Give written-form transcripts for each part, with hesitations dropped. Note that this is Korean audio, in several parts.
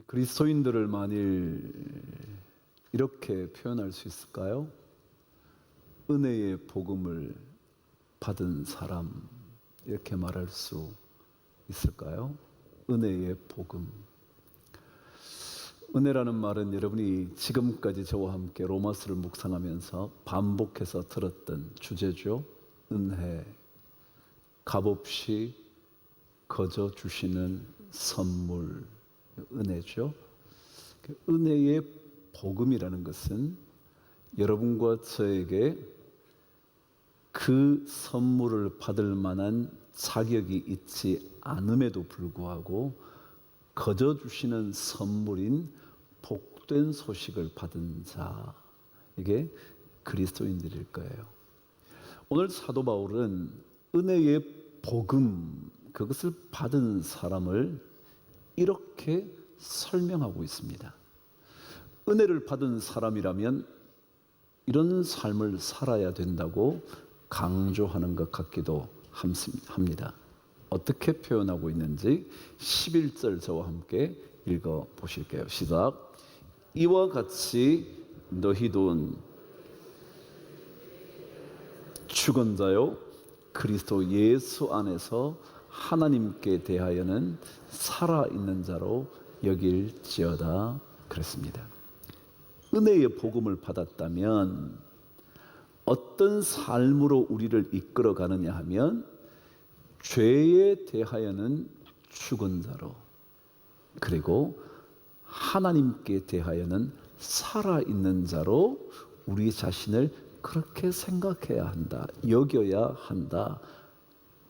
그리스도인들을 만일 이렇게 표현할 수 있을까요? 은혜의 복음을 받은 사람, 이렇게 말할 수 있을까요? 은혜의 복음. 은혜라는 말은 여러분이 지금까지 저와 함께 로마서를 묵상하면서 반복해서 들었던 주제죠. 은혜, 값없이 거저 주시는 선물, 은혜죠. 은혜의 복음이라는 것은 여러분과 저에게 그 선물을 받을 만한 자격이 있지 않음에도 불구하고 거저 주시는 선물인 복된 소식을 받은 자, 이게 그리스도인들일 거예요. 오늘 사도 바울은 은혜의 복음, 그것을 받은 사람을 이렇게 설명하고 있습니다. 은혜를 받은 사람이라면 이런 삶을 살아야 된다고 강조하는 것 같기도 합니다. 어떻게 표현하고 있는지 11절 저와 함께 읽어 보실게요. 시작. 이와 같이 너희도 죽은 자요 그리스도 예수 안에서 하나님께 대하여는 살아있는 자로 여길지어다 그랬습니다. 은혜의 복음을 받았다면 어떤 삶으로 우리를 이끌어 가느냐 하면 죄에 대하여는 죽은 자로, 그리고 하나님께 대하여는 살아있는 자로 우리 자신을 그렇게 생각해야 한다, 여겨야 한다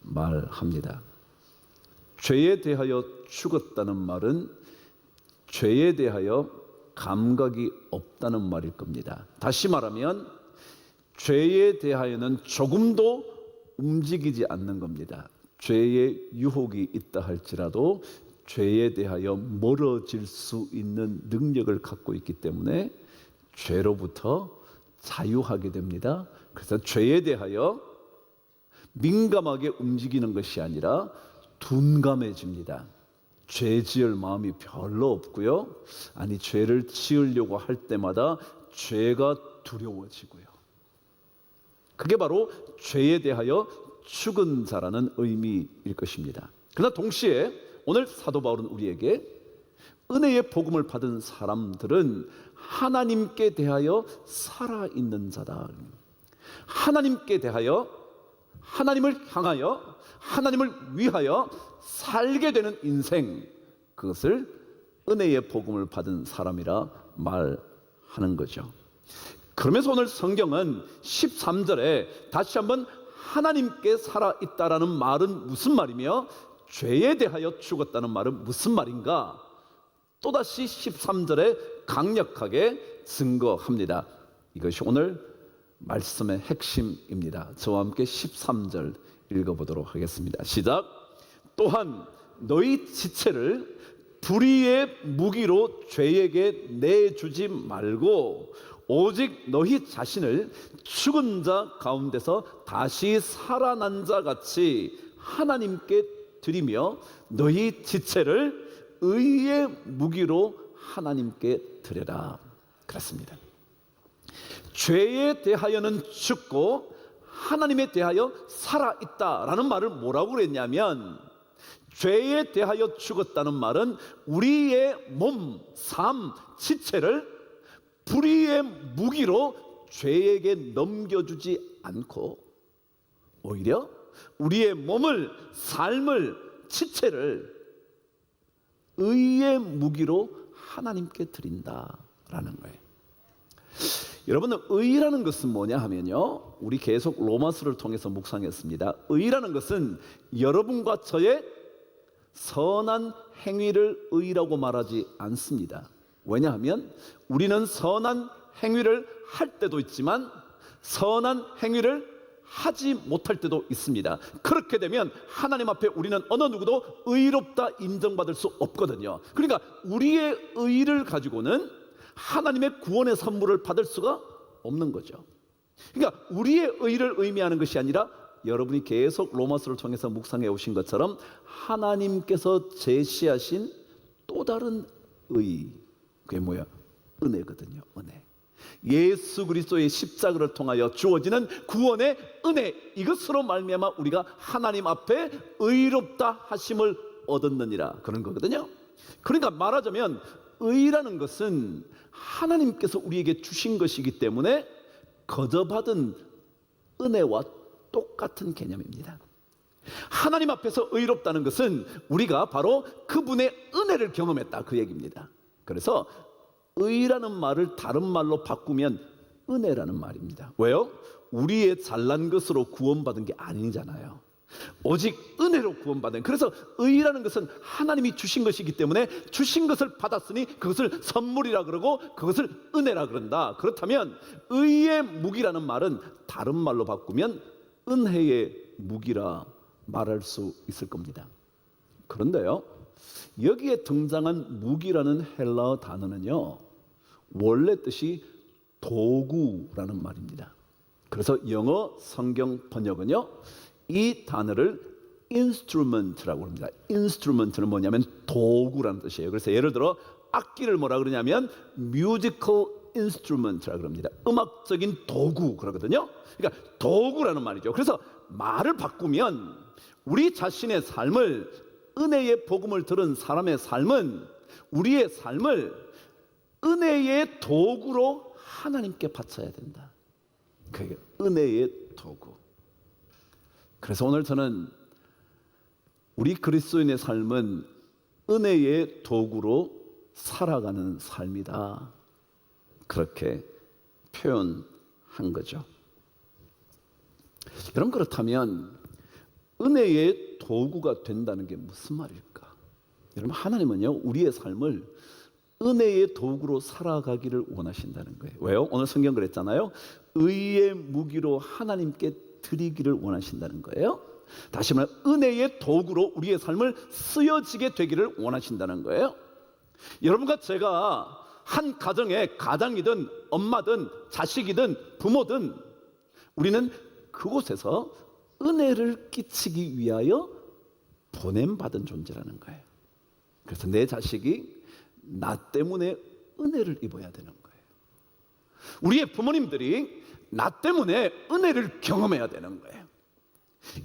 말합니다. 죄에 대하여 죽었다는 말은 죄에 대하여 감각이 없다는 말일 겁니다. 다시 말하면 죄에 대하여는 조금도 움직이지 않는 겁니다. 죄의 유혹이 있다 할지라도 죄에 대하여 멀어질 수 있는 능력을 갖고 있기 때문에 죄로부터 자유하게 됩니다. 그래서 죄에 대하여 민감하게 움직이는 것이 아니라 둔감해집니다. 죄 지을 마음이 별로 없고요. 아니, 죄를 지으려고 할 때마다 죄가 두려워지고요. 그게 바로 죄에 대하여 죽은 자라는 의미일 것입니다. 그러나 동시에 오늘 사도 바울은 우리에게 은혜의 복음을 받은 사람들은 하나님께 대하여 살아있는 자다. 하나님께 대하여, 하나님을 향하여, 하나님을 위하여 살게 되는 인생, 그것을 은혜의 복음을 받은 사람이라 말하는 거죠. 그러면서 오늘 성경은 13절에 다시 한번 하나님께 살아있다라는 말은 무슨 말이며 죄에 대하여 죽었다는 말은 무슨 말인가? 또다시 13절에 강력하게 증거합니다. 이것이 오늘 말씀의 핵심입니다. 저와 함께 13절 읽어보도록 하겠습니다. 시작. 또한 너희 지체를 불의의 무기로 죄에게 내주지 말고 오직 너희 자신을 죽은 자 가운데서 다시 살아난 자 같이 하나님께 드리며 너희 지체를 의의 무기로 하나님께 드려라 그랬습니다. 죄에 대하여는 죽고 하나님에 대하여 살아있다라는 말을 뭐라고 그랬냐면, 죄에 대하여 죽었다는 말은 우리의 몸, 삶, 지체를 불의의 무기로 죄에게 넘겨주지 않고 오히려 우리의 몸을, 삶을, 지체를 의의 무기로 하나님께 드린다라는 거예요. 여러분, 의라는 것은 뭐냐 하면요, 우리 계속 로마서를 통해서 묵상했습니다. 의라는 것은 여러분과 저의 선한 행위를 의라고 말하지 않습니다. 왜냐하면 우리는 선한 행위를 할 때도 있지만 선한 행위를 하지 못할 때도 있습니다. 그렇게 되면 하나님 앞에 우리는 어느 누구도 의롭다 인정받을 수 없거든요. 그러니까 우리의 의를 가지고는 하나님의 구원의 선물을 받을 수가 없는 거죠. 그러니까 우리의 의를 의미하는 것이 아니라 여러분이 계속 로마서를 통해서 묵상해 오신 것처럼 하나님께서 제시하신 또 다른 의, 그게 뭐야? 은혜거든요. 은혜. 예수 그리스도의 십자가를 통하여 주어지는 구원의 은혜, 이것으로 말미암아 우리가 하나님 앞에 의롭다 하심을 얻었느니라, 그런 거거든요. 그러니까 말하자면 의라는 것은 하나님께서 우리에게 주신 것이기 때문에 거저받은 은혜와 똑같은 개념입니다. 하나님 앞에서 의롭다는 것은 우리가 바로 그분의 은혜를 경험했다, 그 얘기입니다. 그래서 의라는 말을 다른 말로 바꾸면 은혜라는 말입니다. 왜요? 우리의 잘난 것으로 구원받은 게 아니잖아요. 오직 은혜로 구원받은. 그래서 의라는 것은 하나님이 주신 것이기 때문에 주신 것을 받았으니 그것을 선물이라 그러고 그것을 은혜라 그런다. 그렇다면 의의 무기라는 말은 다른 말로 바꾸면 은혜의 무기라 말할 수 있을 겁니다. 그런데요, 여기에 등장한 무기라는 헬라어 단어는요, 원래 뜻이 도구라는 말입니다. 그래서 영어 성경 번역은요, 이 단어를 instrument라고 합니다. instrument는 뭐냐면 도구라는 뜻이에요. 그래서 예를 들어 악기를 뭐라 그러냐면 musical instrument라고 합니다. 음악적인 도구 그러거든요. 그러니까 도구라는 말이죠. 그래서 말을 바꾸면 우리 자신의 삶을, 은혜의 복음을 들은 사람의 삶은 우리의 삶을 은혜의 도구로 하나님께 바쳐야 된다. 그게 은혜의 도구. 그래서 오늘 저는 우리 그리스도인의 삶은 은혜의 도구로 살아가는 삶이다, 그렇게 표현한 거죠. 여러분, 그렇다면 은혜의 도구가 된다는 게 무슨 말일까? 여러분, 하나님은요, 우리의 삶을 은혜의 도구로 살아가기를 원하신다는 거예요. 왜요? 오늘 성경 그랬잖아요. 의의 무기로 하나님께 드리기를 원하신다는 거예요. 다시 말해 은혜의 도구로 우리의 삶을 쓰여지게 되기를 원하신다는 거예요. 여러분과 제가 한 가정의 가장이든 엄마든 자식이든 부모든 우리는 그곳에서 은혜를 끼치기 위하여 보냄받은 존재라는 거예요. 그래서 내 자식이 나 때문에 은혜를 입어야 되는 거예요. 우리의 부모님들이 나 때문에 은혜를 경험해야 되는 거예요.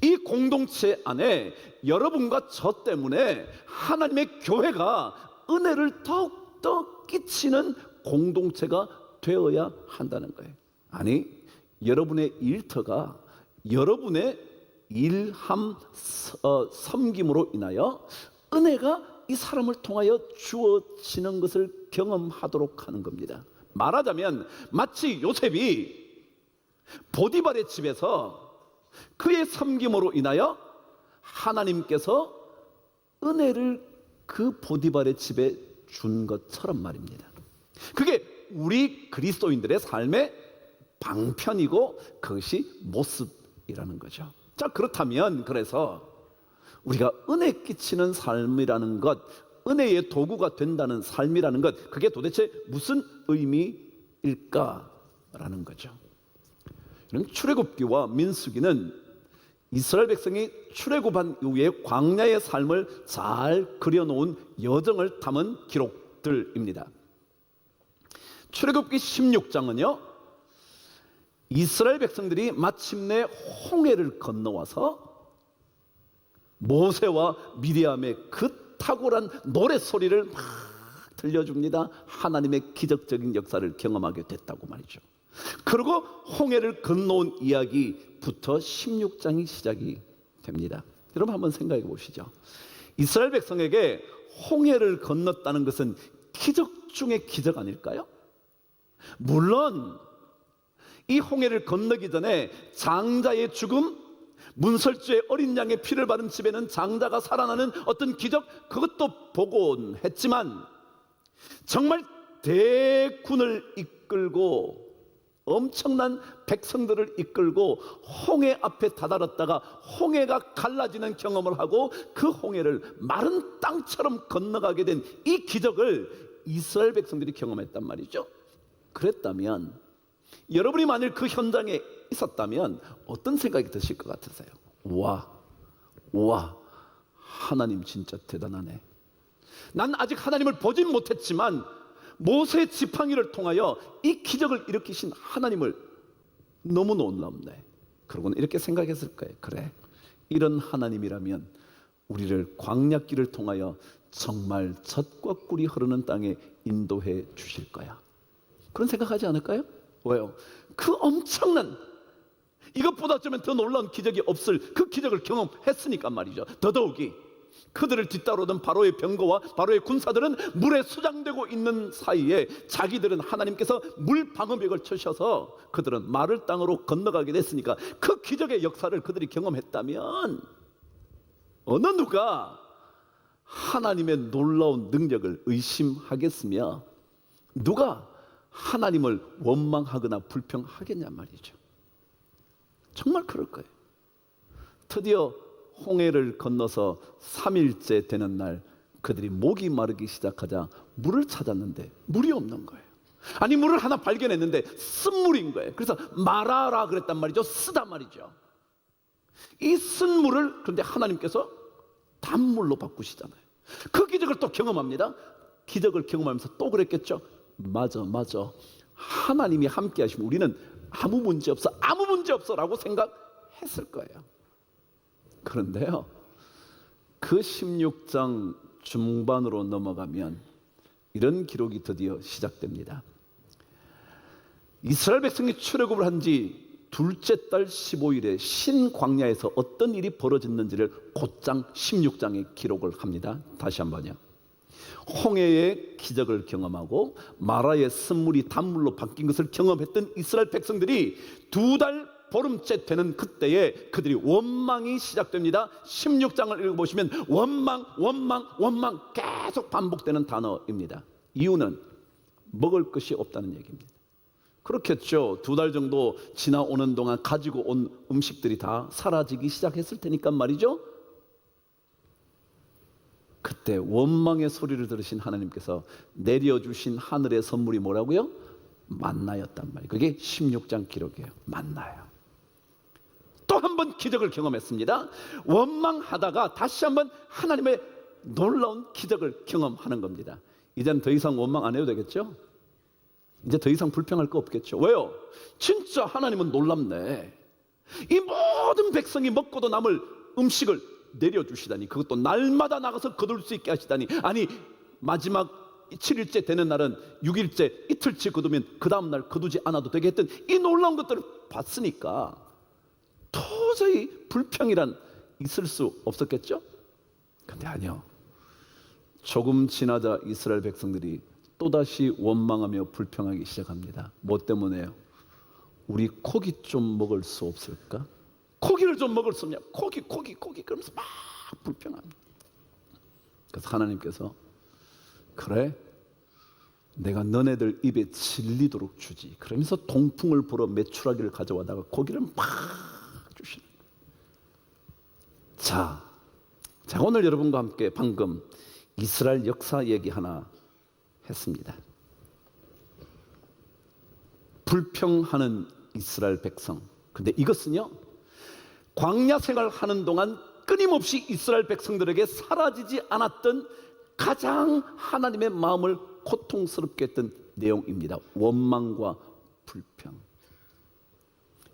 이 공동체 안에 여러분과 저 때문에 하나님의 교회가 은혜를 더욱더 끼치는 공동체가 되어야 한다는 거예요. 아니, 여러분의 일터가 여러분의 일함 섬김으로 인하여 은혜가 이 사람을 통하여 주어지는 것을 경험하도록 하는 겁니다. 말하자면 마치 요셉이 보디발의 집에서 그의 섬김으로 인하여 하나님께서 은혜를 그 보디발의 집에 준 것처럼 말입니다. 그게 우리 그리스도인들의 삶의 방편이고 그것이 모습이라는 거죠. 자, 그렇다면 그래서 우리가 은혜 끼치는 삶이라는 것, 은혜의 도구가 된다는 삶이라는 것, 그게 도대체 무슨 의미일까라는 거죠. 출애굽기와 민수기는 이스라엘 백성이 출애굽한 이후에 광야의 삶을 잘 그려놓은 여정을 담은 기록들입니다. 출애굽기 16장은요, 이스라엘 백성들이 마침내 홍해를 건너와서 모세와 미리암의 그 탁월한 노랫소리를 막 들려줍니다. 하나님의 기적적인 역사를 경험하게 됐다고 말이죠. 그리고 홍해를 건너온 이야기부터 16장이 시작이 됩니다. 여러분 한번 생각해 보시죠. 이스라엘 백성에게 홍해를 건넜다는 것은 기적 중의 기적 아닐까요? 물론 이 홍해를 건너기 전에 장자의 죽음, 문설주의 어린 양의 피를 바른 집에는 장자가 살아나는 어떤 기적, 그것도 보곤 했지만 정말 대군을 이끌고 엄청난 백성들을 이끌고 홍해 앞에 다다랐다가 홍해가 갈라지는 경험을 하고 그 홍해를 마른 땅처럼 건너가게 된 이 기적을 이스라엘 백성들이 경험했단 말이죠. 그랬다면 여러분이 만일 그 현장에 있었다면 어떤 생각이 드실 것 같으세요? 와, 하나님 진짜 대단하네. 난 아직 하나님을 보진 못했지만 모세 지팡이를 통하여 이 기적을 일으키신 하나님을 너무 놀랍네. 그러고는 이렇게 생각했을 거예요. 그래, 이런 하나님이라면 우리를 광야길을 통하여 정말 젖과 꿀이 흐르는 땅에 인도해 주실 거야. 그런 생각하지 않을까요? 왜요? 그 엄청난, 이것보다 어쩌면 더 놀라운 기적이 없을 그 기적을 경험했으니까 말이죠. 더더욱이 그들을 뒤따르던 바로의 병거와 바로의 군사들은 물에 수장되고 있는 사이에 자기들은 하나님께서 물 방어벽을 쳐셔서 그들은 마를 땅으로 건너가게 됐으니까 그 기적의 역사를 그들이 경험했다면 어느 누가 하나님의 놀라운 능력을 의심하겠으며 누가 하나님을 원망하거나 불평하겠냐 말이죠. 정말 그럴 거예요. 드디어 홍해를 건너서 3일째 되는 날 그들이 목이 마르기 시작하자 물을 찾았는데 물이 없는 거예요. 아니, 물을 하나 발견했는데 쓴물인 거예요. 그래서 마라라 그랬단 말이죠. 쓰다 말이죠. 이 쓴 물을 그런데 하나님께서 단물로 바꾸시잖아요. 그 기적을 또 경험합니다. 기적을 경험하면서 또 그랬겠죠. 맞아 하나님이 함께 하시면 우리는 아무 문제 없어 라고 생각했을 거예요. 그런데요, 그 16장 중반으로 넘어가면 이런 기록이 드디어 시작됩니다. 이스라엘 백성이 출애굽을 한 지 둘째 달 15일에 신광야에서 어떤 일이 벌어졌는지를 곧장 16장에 기록을 합니다. 다시 한번요. 홍해의 기적을 경험하고 마라의 쓴물이 단물로 바뀐 것을 경험했던 이스라엘 백성들이 2달 보름째 되는 그때에 그들이 원망이 시작됩니다. 16장을 읽어보시면 원망 계속 반복되는 단어입니다. 이유는 먹을 것이 없다는 얘기입니다. 그렇겠죠. 2달 정도 지나오는 동안 가지고 온 음식들이 다 사라지기 시작했을 테니까 말이죠. 그때 원망의 소리를 들으신 하나님께서 내려주신 하늘의 선물이 뭐라고요? 만나였단 말이에요. 그게 16장 기록이에요. 만나요. 또 한 번 기적을 경험했습니다. 원망하다가 다시 한번 하나님의 놀라운 기적을 경험하는 겁니다. 이제는 더 이상 원망 안 해도 되겠죠? 이제 더 이상 불평할 거 없겠죠. 왜요? 진짜 하나님은 놀랍네. 이 모든 백성이 먹고도 남을 음식을 내려주시다니, 그것도 날마다 나가서 거둘 수 있게 하시다니, 아니 마지막 7일째 되는 날은 6일째 이틀치 거두면 그 다음날 거두지 않아도 되게 했던 이 놀라운 것들을 봤으니까 도저히 불평이란 있을 수 없었겠죠? 근데 아니요. 조금 지나자 이스라엘 백성들이 또다시 원망하며 불평하기 시작합니다. 뭐 때문에요? 우리 고기 좀 먹을 수 없을까? 고기를 좀 먹을 수 없냐? 고기 그러면서 막 불평합니다. 그래서 하나님께서 그래, 내가 너네들 입에 질리도록 주지. 그러면서 동풍을 불어 메추라기를 가져와다가 고기를 막 주시는 거예요. 자, 오늘 여러분과 함께 방금 이스라엘 역사 얘기 하나 했습니다. 불평하는 이스라엘 백성. 근데 이것은요, 광야 생활하는 동안 끊임없이 이스라엘 백성들에게 사라지지 않았던 가장 하나님의 마음을 고통스럽게 했던 내용입니다. 원망과 불평.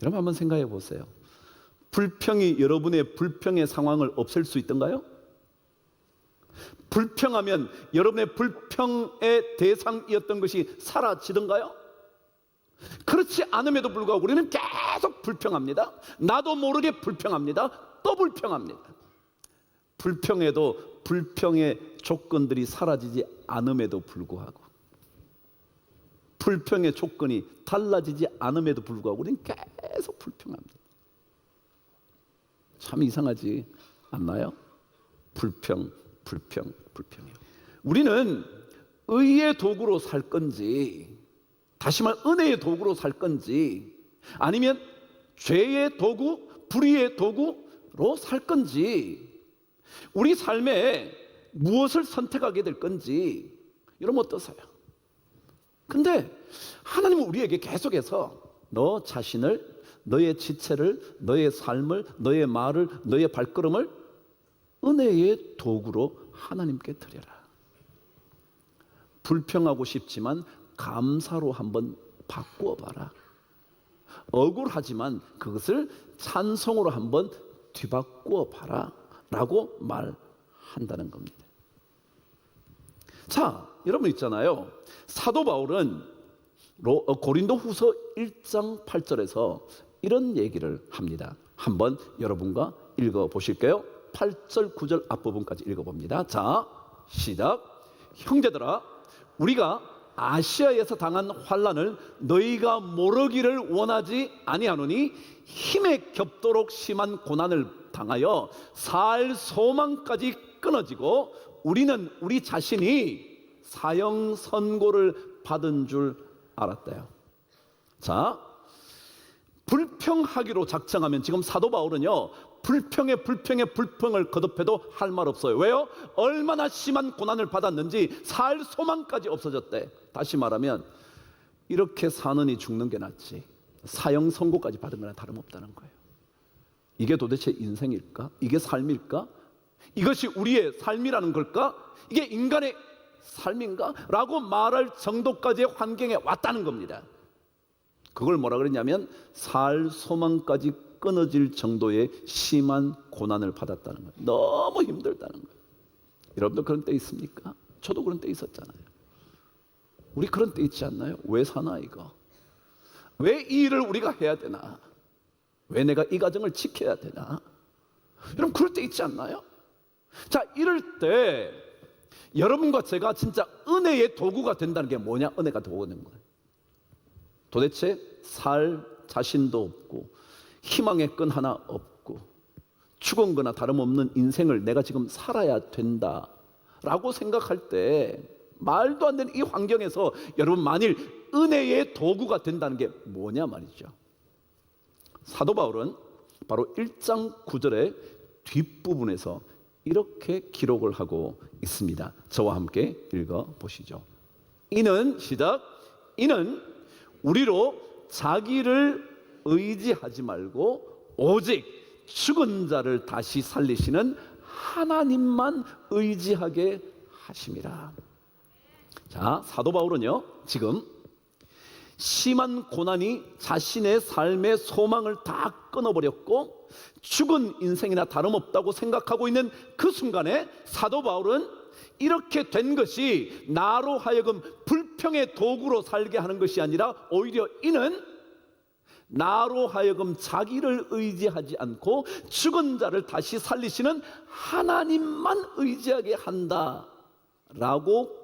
여러분 한번 생각해 보세요. 불평이 여러분의 불평의 상황을 없앨 수 있던가요? 불평하면 여러분의 불평의 대상이었던 것이 사라지던가요? 그렇지 않음에도 불구하고 우리는 계속 불평합니다. 나도 모르게 불평합니다. 또 불평합니다. 불평해도 불평의 조건들이 사라지지 않음에도 불구하고, 불평의 조건이 달라지지 않음에도 불구하고 우리는 계속 불평합니다. 참 이상하지 않나요? 불평이에요. 우리는 의의 도구로 살 건지, 다시 말 은혜의 도구로 살 건지, 아니면 죄의 도구, 불의의 도구로 살 건지, 우리 삶에 무엇을 선택하게 될 건지, 여러분 어떠세요? 근데 하나님은 우리에게 계속해서 너 자신을, 너의 지체를, 너의 삶을, 너의 말을, 너의 발걸음을 은혜의 도구로 하나님께 드려라. 불평하고 싶지만 감사로 한번 바꾸어 봐라. 억울하지만 그것을 찬송으로 한번 뒤바꾸어 봐라 라고 말한다는 겁니다. 자, 여러분 있잖아요. 사도 바울은 고린도후서 1장 8절에서 이런 얘기를 합니다. 한번 여러분과 읽어보실게요. 8절 9절 앞부분까지 읽어봅니다. 자, 시작. 형제들아, 우리가 아시아에서 당한 환난을 너희가 모르기를 원하지 아니하노니 힘에 겹도록 심한 고난을 당하여 살 소망까지 끊어지고 우리는 우리 자신이 사형 선고를 받은 줄 알았대요. 자, 불평하기로 작정하면 지금 사도 바울은요, 불평을 거듭해도 할 말 없어요. 왜요? 얼마나 심한 고난을 받았는지 살 소망까지 없어졌대. 다시 말하면 이렇게 사느니 죽는 게 낫지 사형 선고까지 받은 거나 다름없다는 거예요. 이게 도대체 인생일까? 이게 삶일까? 이것이 우리의 삶이라는 걸까? 이게 인간의 삶인가? 라고 말할 정도까지의 환경에 왔다는 겁니다. 그걸 뭐라 그랬냐면 살 소망까지 끊어질 정도의 심한 고난을 받았다는 거예요. 너무 힘들다는 거예요. 여러분도 그런 때 있습니까? 저도 그런 때 있었잖아요. 우리 그런 때 있지 않나요? 왜 사나 이거? 왜 이 일을 우리가 해야 되나? 왜 내가 이 가정을 지켜야 되나? 여러분 그럴 때 있지 않나요? 자, 이럴 때 여러분과 제가 진짜 은혜의 도구가 된다는 게 뭐냐? 은혜가 도구가 되는 거예요. 도대체 살 자신도 없고 희망의 끈 하나 없고 죽은 거나 다름없는 인생을 내가 지금 살아야 된다라고 생각할 때 말도 안 되는 이 환경에서 여러분 만일 은혜의 도구가 된다는 게 뭐냐 말이죠. 사도 바울은 바로 1장 9절의 뒷부분에서 이렇게 기록을 하고 있습니다. 저와 함께 읽어보시죠. 이는 시작. 이는 우리로 자기를 의지하지 말고 오직 죽은 자를 다시 살리시는 하나님만 의지하게 하심이라. 자, 사도 바울은요 지금 심한 고난이 자신의 삶의 소망을 다 끊어버렸고 죽은 인생이나 다름없다고 생각하고 있는 그 순간에 사도 바울은 이렇게 된 것이 나로 하여금 불평의 도구로 살게 하는 것이 아니라 오히려 이는 나로 하여금 자기를 의지하지 않고 죽은 자를 다시 살리시는 하나님만 의지하게 한다라고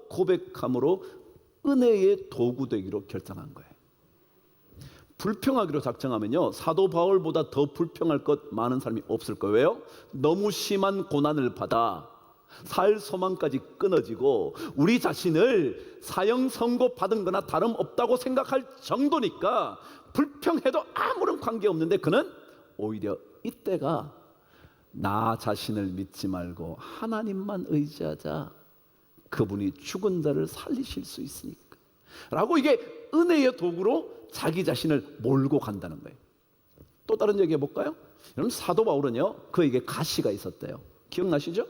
고백함으로 은혜의 도구 되기로 결정한 거예요. 불평하기로 작정하면요 사도 바울보다 더 불평할 것 많은 사람이 없을 거예요. 왜요? 너무 심한 고난을 받아 살 소망까지 끊어지고 우리 자신을 사형 선고 받은 거나 다름없다고 생각할 정도니까 불평해도 아무런 관계없는데 그는 오히려 이때가 나 자신을 믿지 말고 하나님만 의지하자. 그분이 죽은 자를 살리실 수 있으니까 라고 이게 은혜의 도구로 자기 자신을 몰고 간다는 거예요. 또 다른 얘기 해볼까요? 여러분 사도 바울은요 그에게 가시가 있었대요. 기억나시죠?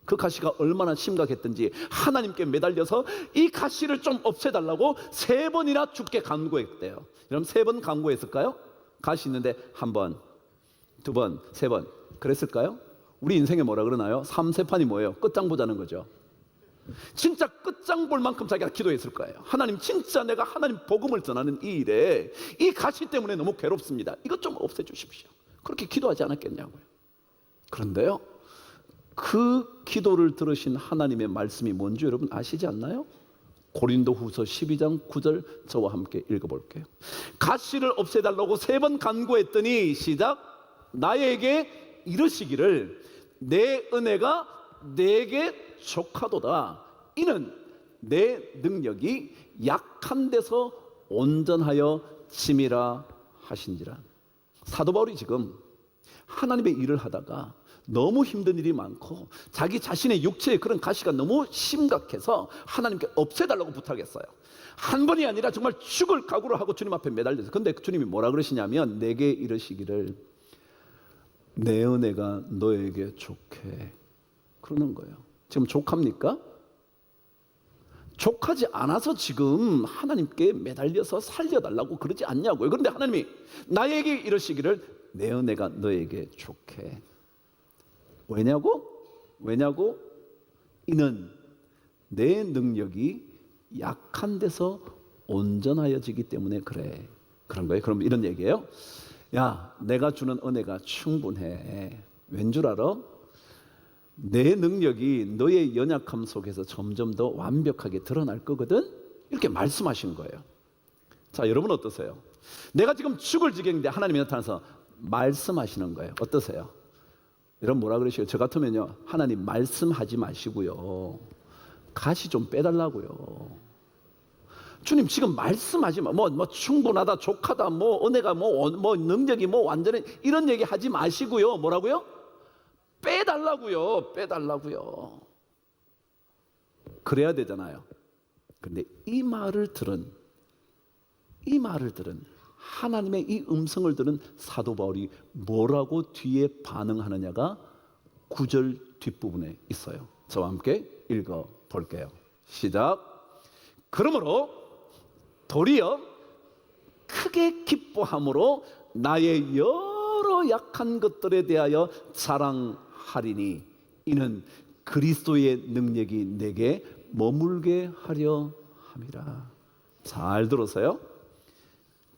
그 가시가 얼마나 심각했던지 하나님께 매달려서 이 가시를 좀 없애달라고 3번이나 주께 간구했대요. 여러분 3번 간구했을까요? 가시 있는데 1번, 2번, 3번 그랬을까요? 우리 인생에 뭐라 그러나요? 3세판이 뭐예요? 끝장 보자는 거죠. 진짜 끝장 볼 만큼 자기가 기도했을 거예요. 하나님 진짜 내가 하나님 복음을 전하는 이 일에 이 가시 때문에 너무 괴롭습니다. 이것 좀 없애주십시오. 그렇게 기도하지 않았겠냐고요. 그런데요 그 기도를 들으신 하나님의 말씀이 뭔지 여러분 아시지 않나요? 고린도후서 12장 9절 저와 함께 읽어볼게요. 가시를 없애달라고 3번 간구했더니 시작. 나에게 이르시기를 내 은혜가 내게 족하도다. 이는 내 능력이 약한 데서 온전하여 침이라 하신지라. 사도 바울이 지금 하나님의 일을 하다가 너무 힘든 일이 많고 자기 자신의 육체의 그런 가시가 너무 심각해서 하나님께 없애달라고 부탁했어요. 한 번이 아니라 정말 죽을 각오로 하고 주님 앞에 매달려서. 근데 주님이 뭐라 그러시냐면 내게 이르시기를 내 은혜가 너에게 족해 그러는 거예요. 지금 족합니까? 족하지 않아서 지금 하나님께 매달려서 살려달라고 그러지 않냐고요. 그런데 하나님이 나에게 이러시기를 내 은혜가 너에게 족해. 왜냐고? 이는 내 능력이 약한 데서 온전하여지기 때문에 그래. 그런 거예요. 그럼 이런 얘기예요. 야, 내가 주는 은혜가 충분해. 왠 줄 알아? 내 능력이 너의 연약함 속에서 점점 더 완벽하게 드러날 거거든. 이렇게 말씀하신 거예요. 자, 여러분 어떠세요? 내가 지금 죽을 지경인데 하나님이 나타나서 말씀하시는 거예요. 어떠세요? 여러분 뭐라 그러시요? 저 같으면요, 하나님 말씀하지 마시고요, 가시 좀 빼달라고요. 주님 지금 말씀하지 마. 뭐 충분하다, 족하다, 뭐 은혜가 뭐 능력이 뭐 완전히 이런 얘기 하지 마시고요. 뭐라고요? 빼달라고요. 그래야 되잖아요. 근데 이 말을 들은 하나님의 이 음성을 들은 사도 바울이 뭐라고 뒤에 반응하느냐가 9절 뒷부분에 있어요. 저와 함께 읽어 볼게요. 시작. 그러므로 도리어 크게 기뻐함으로 나의 여러 약한 것들에 대하여 자랑하리니 이는 그리스도의 능력이 내게 머물게 하려 함이라. 잘 들으세요.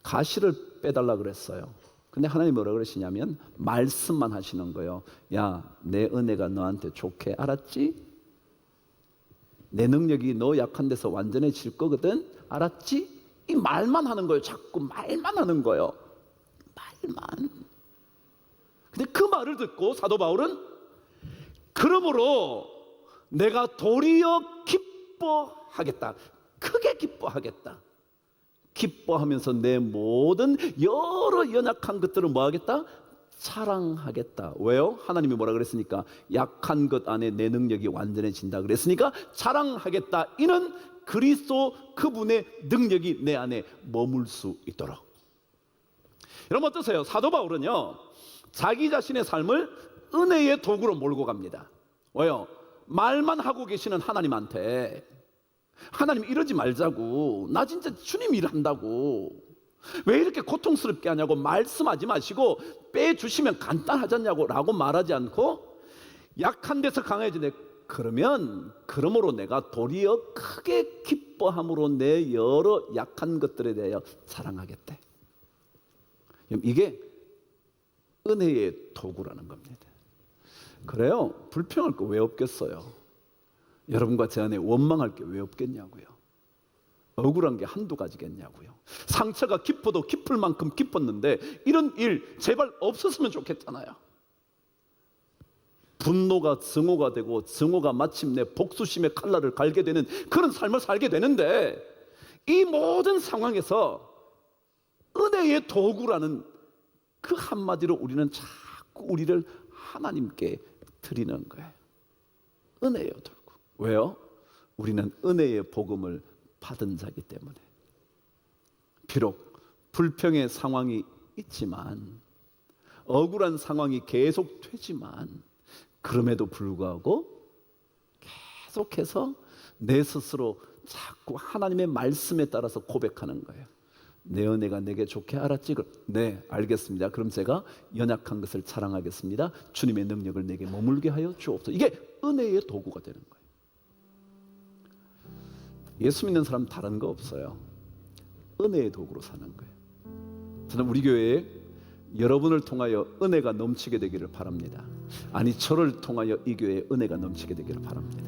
가시를 빼달라 그랬어요. 근데 하나님이 뭐라 그러시냐면 말씀만 하시는 거예요. 야, 내 은혜가 너한테 좋게, 알았지? 내 능력이 너 약한 데서 완전해질 거거든, 알았지? 이 말만 하는 거예요. 자꾸 말만 하는 거예요. 말만. 근데 그 말을 듣고 사도 바울은 그러므로 내가 도리어 기뻐하겠다. 크게 기뻐하겠다. 기뻐하면서 내 모든 여러 연약한 것들을 뭐 하겠다? 자랑하겠다. 왜요? 하나님이 뭐라 그랬으니까? 약한 것 안에 내 능력이 완전해진다 그랬으니까 자랑하겠다. 이는 그리스도 그분의 능력이 내 안에 머물 수 있도록. 여러분 어떠세요? 사도 바울은요, 자기 자신의 삶을 은혜의 도구로 몰고 갑니다. 왜요? 말만 하고 계시는 하나님한테 하나님 이러지 말자고, 나 진짜 주님 일한다고, 왜 이렇게 고통스럽게 하냐고 말씀하지 마시고 빼주시면 간단하잖냐고 라고 말하지 않고 약한 데서 강해지네. 그러므로 내가 도리어 크게 기뻐함으로 내 여러 약한 것들에 대하여 자랑하겠대. 이게 은혜의 도구라는 겁니다. 그래요. 불평할 거 왜 없겠어요? 여러분과 제 안에 원망할 게 왜 없겠냐고요. 억울한 게 한두 가지겠냐고요. 상처가 깊어도 깊을 만큼 깊었는데 이런 일 제발 없었으면 좋겠잖아요. 분노가 증오가 되고 증오가 마침내 복수심의 칼날을 갈게 되는 그런 삶을 살게 되는데, 이 모든 상황에서 은혜의 도구라는 그 한마디로 우리는 자꾸 우리를 하나님께 드리는 거예요. 은혜의 도구. 왜요? 우리는 은혜의 복음을 받은 자이기 때문에. 비록 불평의 상황이 있지만, 억울한 상황이 계속 되지만, 그럼에도 불구하고 계속해서 내 스스로 자꾸 하나님의 말씀에 따라서 고백하는 거예요. 내 은혜가 내게 좋게, 알았지? 네, 알겠습니다. 그럼 제가 연약한 것을 자랑하겠습니다. 주님의 능력을 내게 머물게 하여 주옵소서. 이게 은혜의 도구가 되는 거예요. 예수 믿는 사람 다른 거 없어요. 은혜의 도구로 사는 거예요. 저는 우리 교회에 여러분을 통하여 은혜가 넘치게 되기를 바랍니다. 아니, 저를 통하여 이 교회에 은혜가 넘치게 되기를 바랍니다.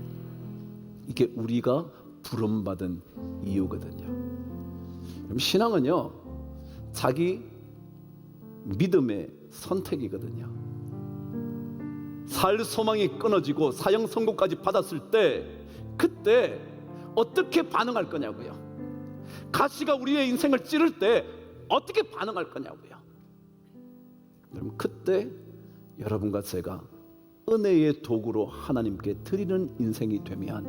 이게 우리가 부름받은 이유거든요. 신앙은요, 자기 믿음의 선택이거든요. 살 소망이 끊어지고 사형 선고까지 받았을 때, 그때 어떻게 반응할 거냐고요. 가시가 우리의 인생을 찌를 때 어떻게 반응할 거냐고요. 여러분, 그때 여러분과 제가 은혜의 도구로 하나님께 드리는 인생이 되면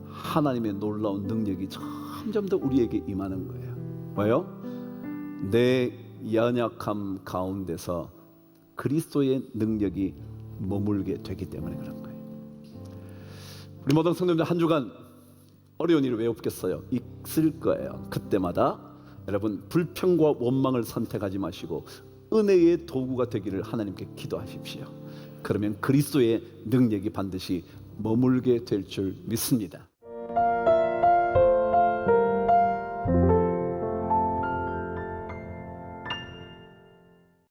하나님의 놀라운 능력이 점점 더 우리에게 임하는 거예요. 왜요? 내 연약함 가운데서 그리스도의 능력이 머물게 되기 때문에 그런 거예요. 우리 모든 성도님들 한 주간 어려운 일이 왜 없겠어요? 있을 거예요. 그때마다 여러분 불평과 원망을 선택하지 마시고 은혜의 도구가 되기를 하나님께 기도하십시오. 그러면 그리스도의 능력이 반드시 머물게 될 줄 믿습니다.